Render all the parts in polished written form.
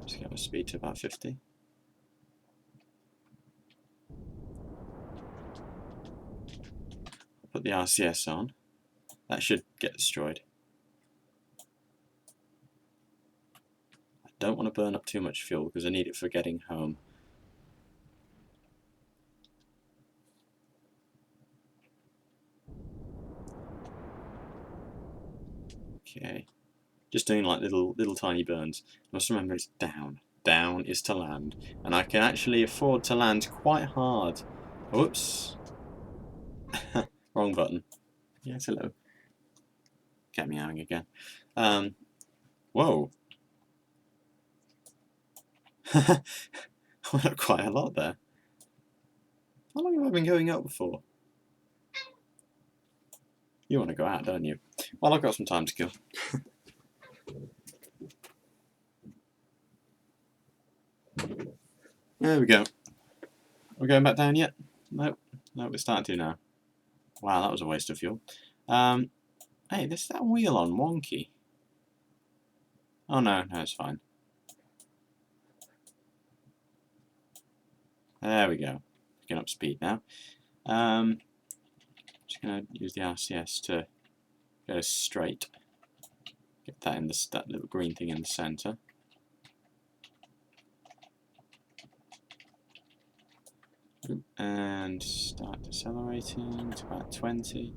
Just get my speed to about 50. Put the RCS on. That should get destroyed. I don't want to burn up too much fuel because I need it for getting home. Okay. Just doing like little tiny burns. Must remember it's down. Down is to land. And I can actually afford to land quite hard. Whoops. Wrong button. Yes, hello. Get me out again. Whoa. I went up quite a lot there. How long have I been going up before? You want to go out, don't you? Well, I've got some time to kill. There we go. We're going back down yet? Nope. Nope, we're starting to now. Wow, that was a waste of fuel. Hey, there's that wheel on wonky. Oh no, it's fine. There we go. Picking up speed now. Just gonna use the RCS to go straight. Get that in that little green thing in the center. And start decelerating to about 20.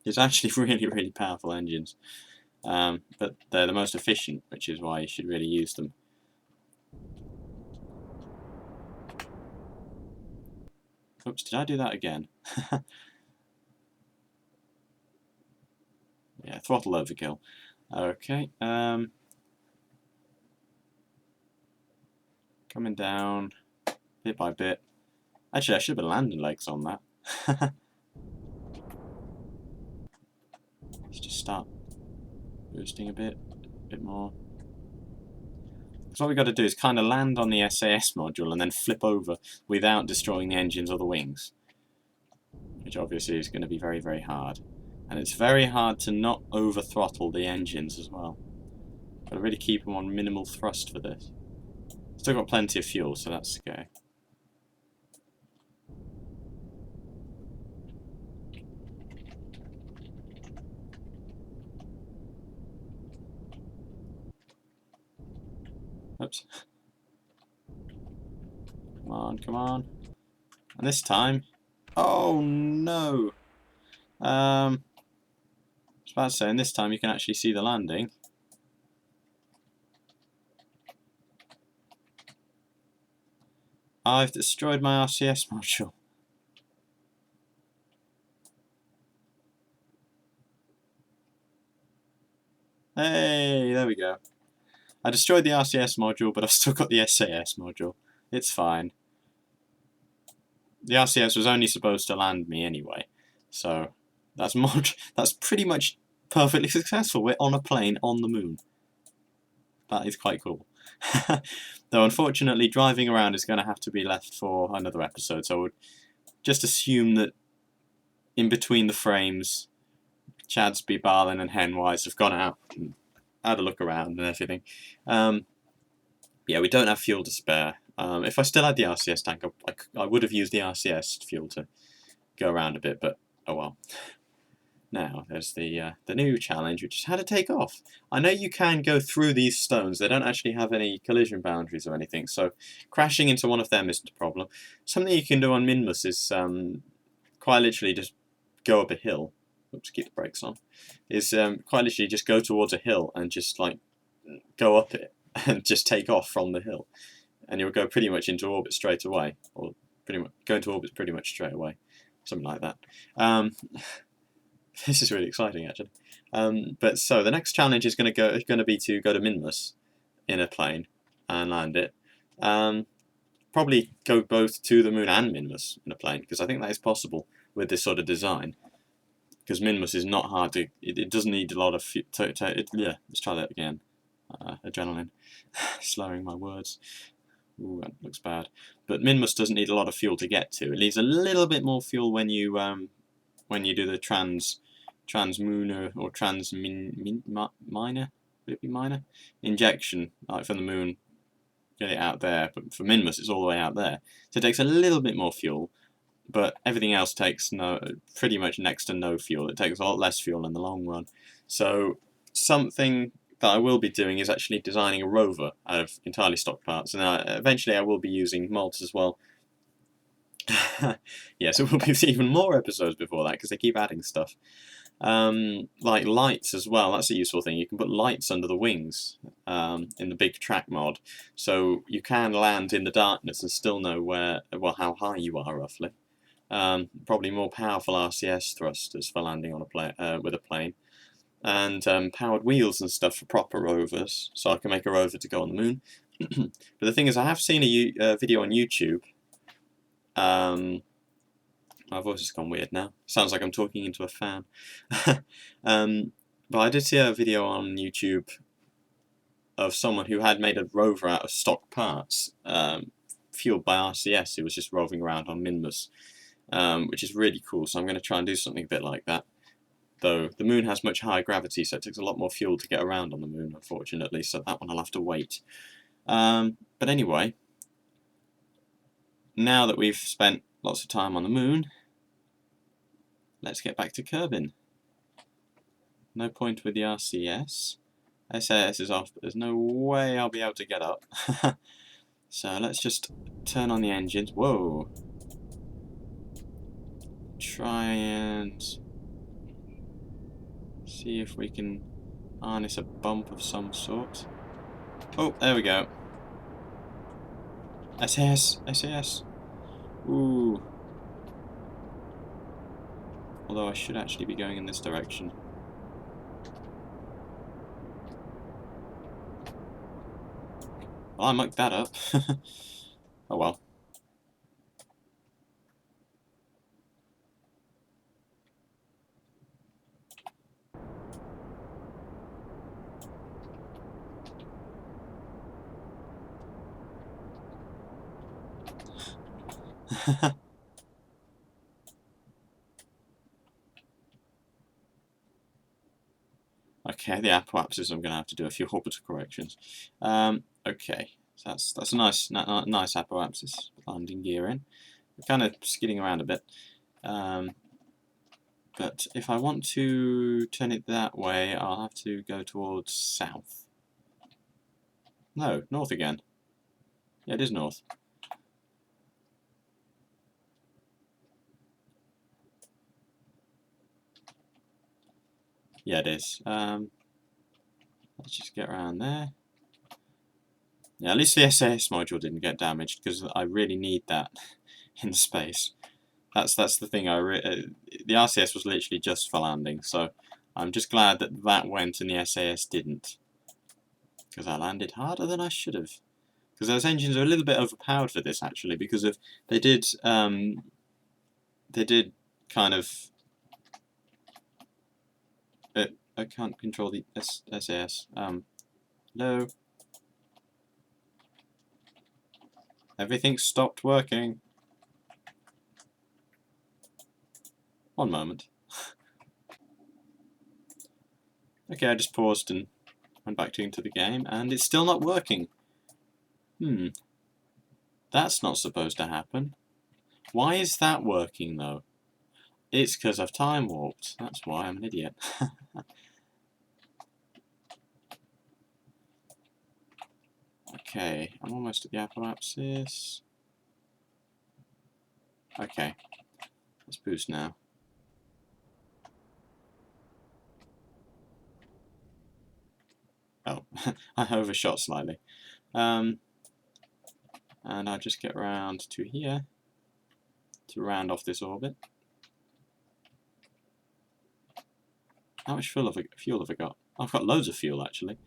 It's actually really powerful engines, but they're the most efficient, which is why you should really use them. Oops, did I do that again? Yeah, throttle overkill. Okay, coming down bit by bit. Actually, I should have landing legs on that. Let's just start boosting a bit more. So what we've got to do is kind of land on the SAS module and then flip over without destroying the engines or the wings, which obviously is going to be very hard. And it's very hard to not over throttle the engines as well. Got to really keep them on minimal thrust for this. Still got plenty of fuel, so that's okay. Oops. Come on, come on. And this time... Oh no! I was about to say, and this time you can actually see the landing. I've destroyed my RCS module. Hey, there we go. I destroyed the RCS module, but I've still got the SAS module. It's fine. The RCS was only supposed to land me anyway, so that's pretty much perfectly successful. We're on a plane on the moon. That is quite cool. Though unfortunately driving around is going to have to be left for another episode, so I would just assume that in between the frames Chadsby, Barlin and Henwise have gone out and had a look around and everything. Yeah, we don't have fuel to spare. If I still had the RCS tank, I would have used the RCS fuel to go around a bit, but oh well. Now, there's the new challenge, which is how to take off. I know you can go through these stones. They don't actually have any collision boundaries or anything, so crashing into one of them isn't a problem. Something you can do on Minmus is quite literally just go up a hill. Oops, keep the brakes on. Is quite literally just go towards a hill and just like go up it and just take off from the hill. And you'll go pretty much into orbit straight away, or pretty much go into orbit pretty much straight away, something like that. This is really exciting, actually. But so the next challenge is going to be to go to Minmus in a plane and land it. Probably go both to the moon and Minmus in a plane, because I think that is possible with this sort of design. Because Minmus is not hard to. It doesn't need a lot of. Yeah, let's try that again. Adrenaline, slurring my words. Ooh, that looks bad. But Minmus doesn't need a lot of fuel to get to. It needs a little bit more fuel when you do the transmooner or transminer. would it be minor? Injection, like from the moon, get it out there, but for Minmus it's all the way out there. So it takes a little bit more fuel, but everything else takes pretty much next to no fuel. It takes a lot less fuel in the long run. So something that I will be doing is actually designing a rover out of entirely stock parts, and eventually I will be using mods as well. Yes, it will be even more episodes before that because they keep adding stuff. Like lights as well, that's a useful thing. You can put lights under the wings in the big track mod, so you can land in the darkness and still know how high you are roughly. Probably more powerful RCS thrusters for landing on with a plane, and powered wheels and stuff for proper rovers, so I can make a rover to go on the moon. But the thing is, I have seen a video on YouTube. My voice has gone weird now. Sounds like I'm talking into a fan. But I did see a video on YouTube of someone who had made a rover out of stock parts, fueled by RCS. It was just roving around on Minmus, which is really cool. So I'm going to try and do something a bit like that. Though the moon has much higher gravity, so it takes a lot more fuel to get around on the moon, unfortunately. So that one I'll have to wait. But anyway, now that we've spent lots of time on the moon, let's get back to Kerbin. No point with the RCS. SAS is off, but there's no way I'll be able to get up. So let's just turn on the engines. Whoa! Try and see if we can harness a bump of some sort. Oh, there we go. SAS! SAS! Ooh. Although I should actually be going in this direction. Well, I mucked that up. Oh well. Okay, the apoapsis, I'm going to have to do a few orbital corrections. Okay, so that's a nice apoapsis landing gear in. We're kind of skidding around a bit. But if I want to turn it that way, I'll have to go towards south. No, north again. Yeah, it is north. Yeah, it is. Let's just get around there. Yeah, at least the SAS module didn't get damaged, because I really need that in space. That's the thing. The RCS was literally just for landing, so I'm just glad that that went and the SAS didn't, because I landed harder than I should have. Because those engines are a little bit overpowered for this, actually, because they did kind of. I can't control the SAS. No. Everything stopped working. One moment. Okay, I just paused and went back into the game, and it's still not working. That's not supposed to happen. Why is that working, though? It's because I've time warped. That's why I'm an idiot. Okay, I'm almost at the apoapsis. Okay, let's boost now. Oh, I overshot slightly. And I'll just get around to here to round off this orbit. How much fuel have I got? I've got loads of fuel, actually.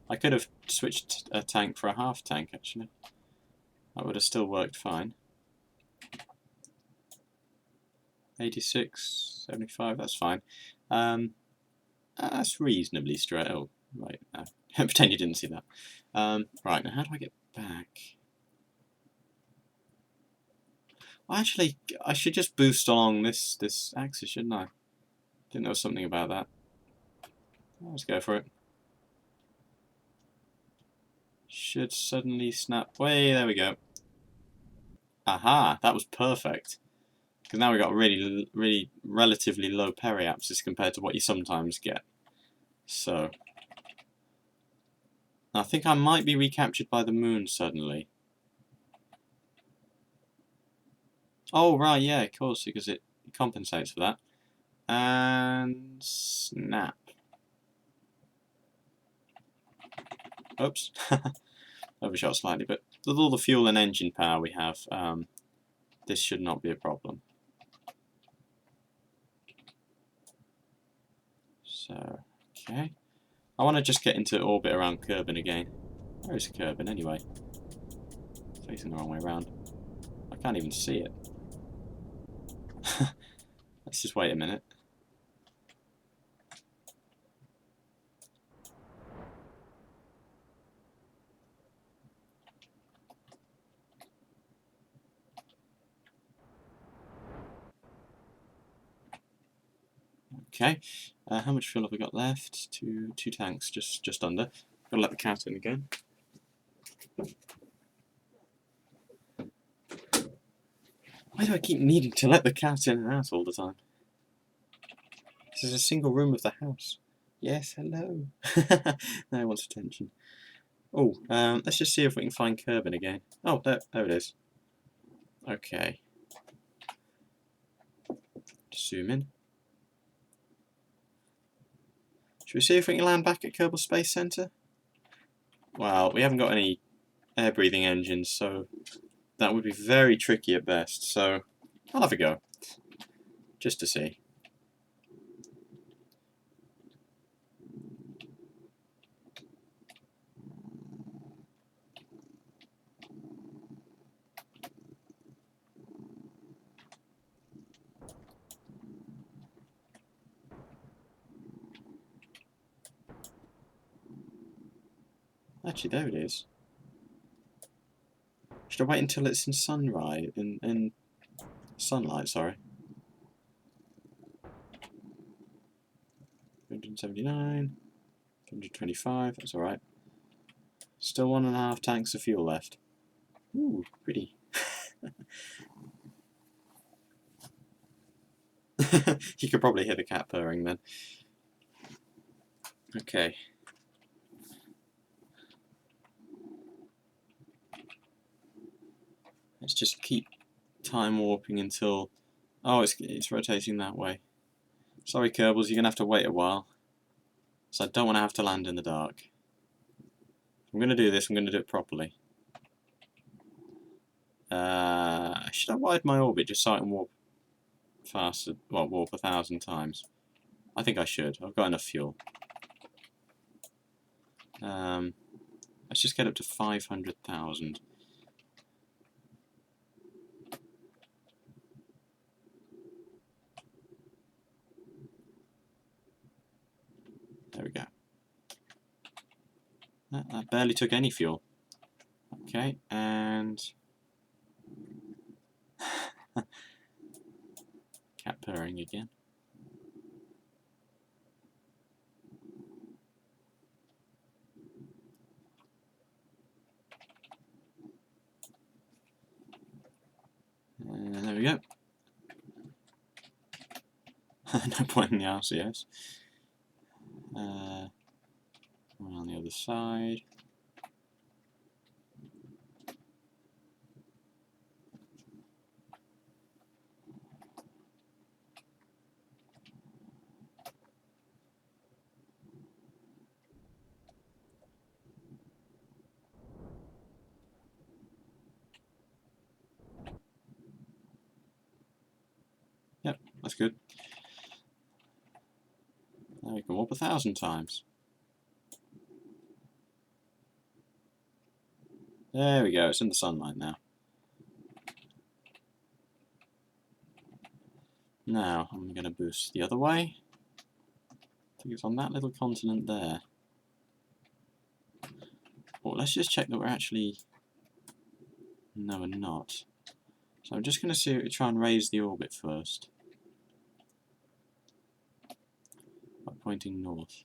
I could have switched a tank for a half tank, actually. That would have still worked fine. 86, 75, that's fine. That's reasonably straight. Oh, right. Pretend you didn't see that. Right, now how do I get back? Well, actually, I should just boost along this axis, shouldn't I? Didn't know something about that. Let's go for it. should suddenly snap. Way, there we go. Aha, that was perfect. Because now we got really relatively low periapsis compared to what you sometimes get. So, I think I might be recaptured by the moon suddenly. Oh, right, yeah, of course, because it compensates for that. And snap. Oops. Overshot slightly, but with all the fuel and engine power we have, this should not be a problem. So, okay. I want to just get into orbit around Kerbin again. Where is Kerbin anyway? Facing the wrong way around. I can't even see it. Let's just wait a minute. Okay, how much fuel have we got left? Two tanks, just under. Gotta let the cat in again. Why do I keep needing to let the cat in and out all the time? This is a single room of the house. Yes, hello. Now it wants attention. Oh, let's just see if we can find Kerbin again. Oh, there it is. Okay. Just zoom in. Should we see if we can land back at Kerbal Space Center? Well, we haven't got any air-breathing engines, so that would be very tricky at best. So I'll have a go, just to see. Actually, there it is. Should I wait until it's in sunrise, in sunlight, sorry. 179, 125, that's alright. Still 1.5 tanks of fuel left. Ooh, pretty. You could probably hear the cat purring then. Okay. Let's just keep time warping until... Oh, it's rotating that way. Sorry, Kerbals, you're going to have to wait a while. So I don't want to have to land in the dark. If I'm going to do this, I'm going to do it properly. Should I widen my orbit just so I can warp faster? Well, warp 1,000 times. I think I should. I've got enough fuel. Let's just get up to 500,000. There we go. That barely took any fuel. Okay, and... cat purring again. And there we go. No point in the RCS. One on the other side. Yep, that's good. Now we can warp 1,000 times. There we go, it's in the sunlight now. Now, I'm going to boost the other way. I think it's on that little continent there. Well, let's just check that we're actually... No, we're not. So I'm just going to try and raise the orbit first. By pointing north.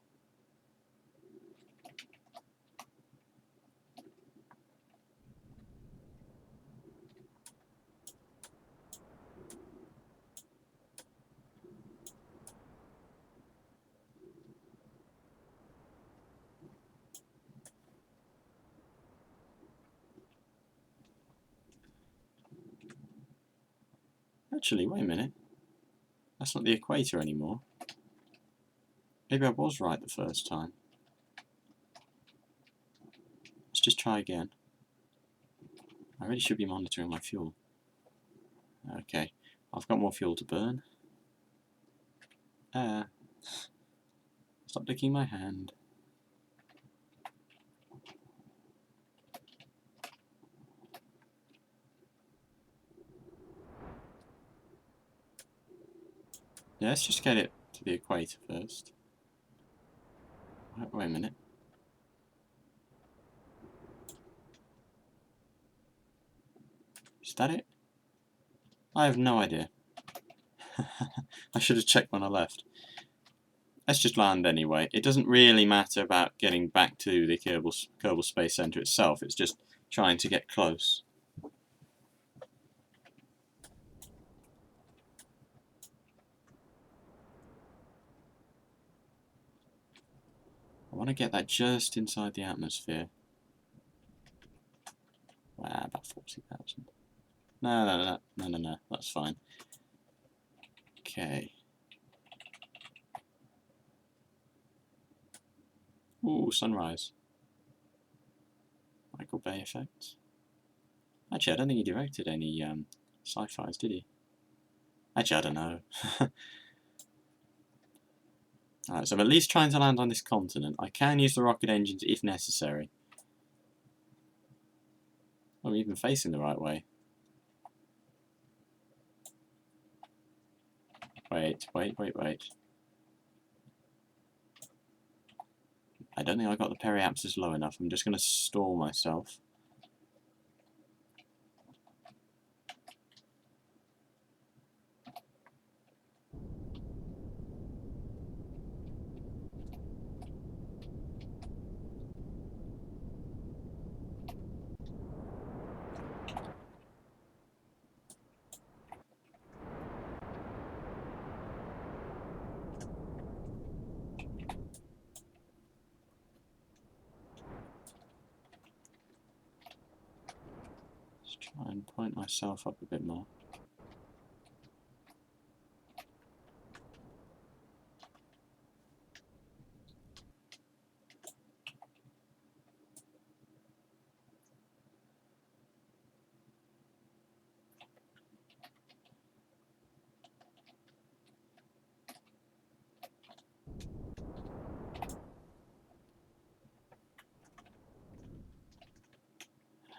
Actually, wait a minute. That's not the equator anymore. Maybe I was right the first time. Let's just try again. I really should be monitoring my fuel. Okay, I've got more fuel to burn. Stop licking my hand. Yeah, let's just get it to the equator first. Wait a minute. Is that it? I have no idea. I should have checked when I left. Let's just land anyway. It doesn't really matter about getting back to the Kerbal Space Center itself. It's just trying to get close. I want to get that just inside the atmosphere. About 40,000. No. That's fine. Okay. Ooh, sunrise. Michael Bay effects. Actually, I don't think he directed any sci-fis, did he? Actually, I don't know. Alright, so I'm at least trying to land on this continent. I can use the rocket engines if necessary. I'm even facing the right way. Wait. I don't think I got the periapsis low enough. I'm just going to stall myself. Let's try and point myself up a bit more.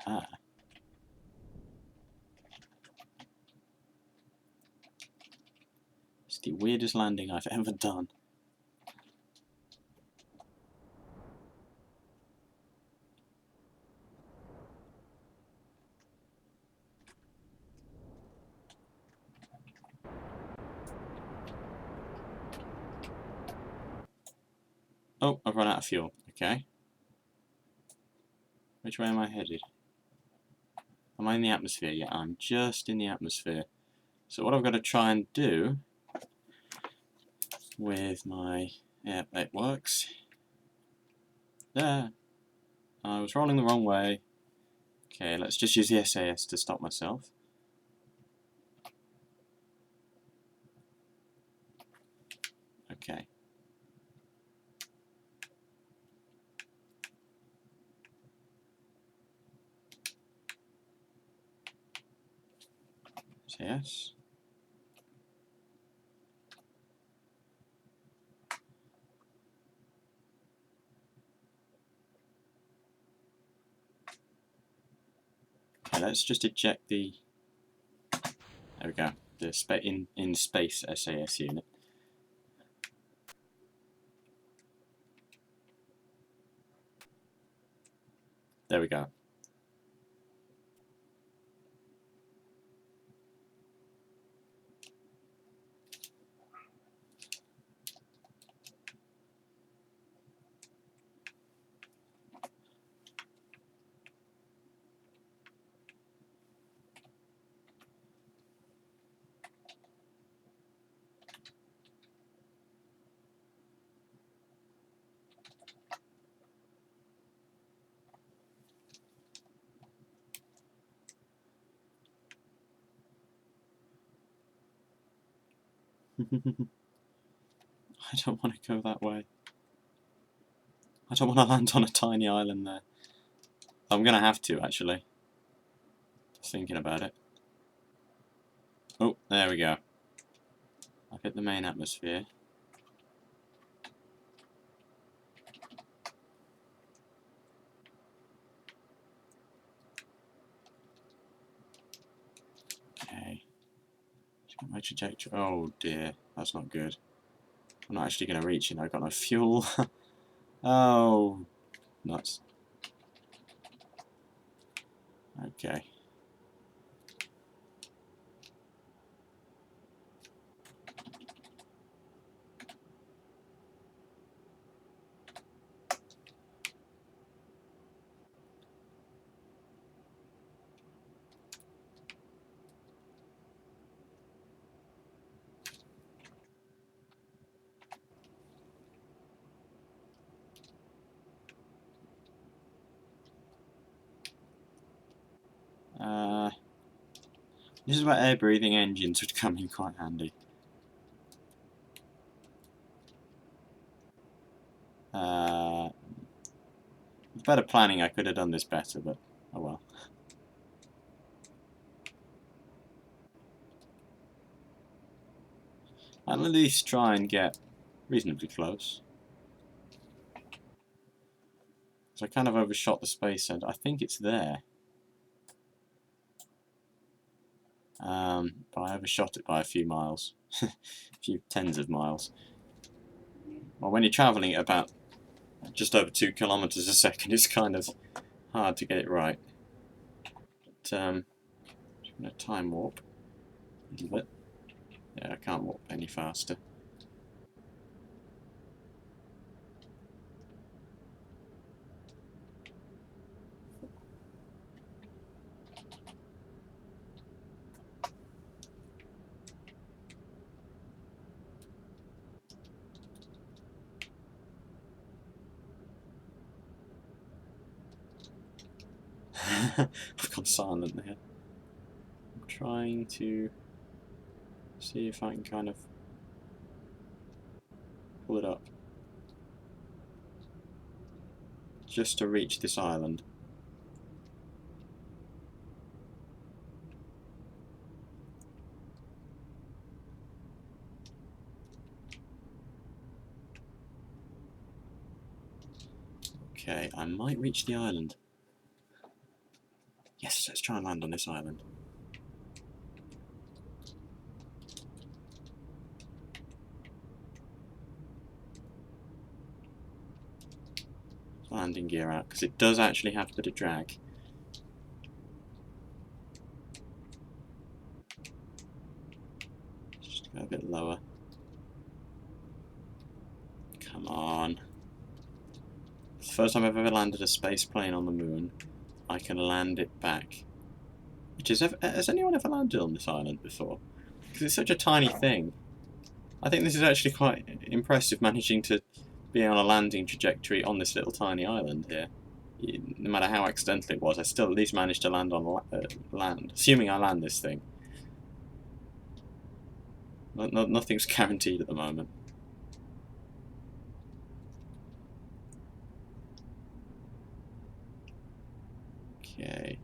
Ah. It's the weirdest landing I've ever done. Oh, I've run out of fuel. Okay. Which way am I headed? Am I in the atmosphere? Yeah, I'm just in the atmosphere. So what I've got to try and do with my... Yeah, it works. There. I was rolling the wrong way. Okay, let's just use the SAS to stop myself. Okay. SAS. Okay, let's just eject the... There we go. The in space SAS unit. There we go. I don't want to go that way. I don't want to land on a tiny island there. I'm going to have to, actually. Just thinking about it. Oh, there we go. I've hit the main atmosphere. Okay. My trajectory. Oh dear, that's not good. I'm not actually going to reach it. I've got no fuel. Oh, nuts. Okay. This is where air-breathing engines would come in quite handy. With better planning, I could have done this better, but oh well. I'll at least try and get reasonably close. So I kind of overshot the space center. I think it's there. But I overshot it by a few miles. A few tens of miles. Well, when you're travelling at about just over 2 kilometers a second, it's kind of hard to get it right. But, I'm going to time warp a little bit. Yeah, I can't warp any faster. I've gone silent there. I'm trying to see if I can kind of pull it up just to reach this island. Okay, I might reach the island. Yes, let's try and land on this island. Landing gear out, because it does actually have a bit of drag. Just go a bit lower. Come on. It's the first time I've ever landed a space plane on the moon. I can land it back. Which is, has anyone ever landed on this island before? Because it's such a tiny thing. I think this is actually quite impressive, managing to be on a landing trajectory on this little tiny island here. No matter how accidental it was, I still at least managed to land on land. Assuming I land this thing. Nothing's guaranteed at the moment. Okay.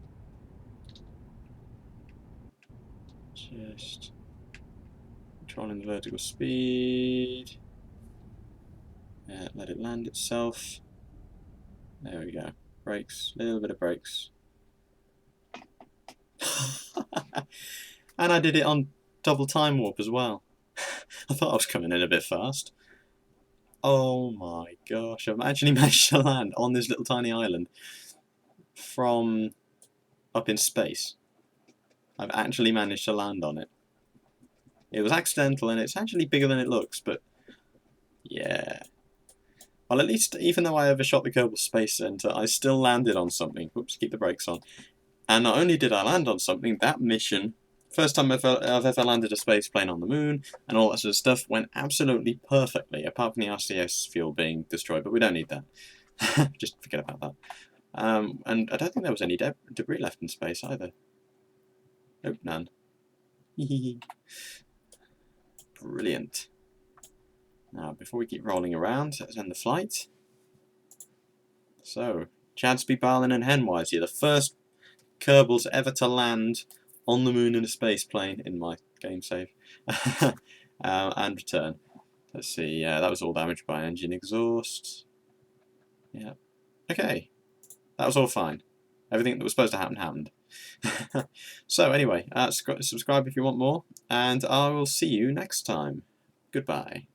Just controlling the vertical speed. Let it land itself. There we go. Brakes. A little bit of brakes. And I did it on double time warp as well. I thought I was coming in a bit fast. Oh my gosh, I've actually managed to land on this little tiny island from up in space. I've actually managed to land on it. It was accidental and it's actually bigger than it looks, but yeah. Well, at least, even though I overshot the Kerbal Space Center, I still landed on something. Whoops, keep the brakes on. And not only did I land on something, that mission, first time I've ever landed a space plane on the moon, and all that sort of stuff, went absolutely perfectly, apart from the RCS fuel being destroyed, but we don't need that. Just forget about that. And I don't think there was any debris left in space either. Nope, none. Brilliant. Now, before we keep rolling around, let's end the flight. So, Chadsby, Barlin and Henwise here, the first Kerbals ever to land on the moon in a space plane in my game save. And return. Let's see, yeah, that was all damaged by engine exhaust. Yeah. Okay. That was all fine. Everything that was supposed to happen happened. So anyway, subscribe if you want more, and I will see you next time. Goodbye.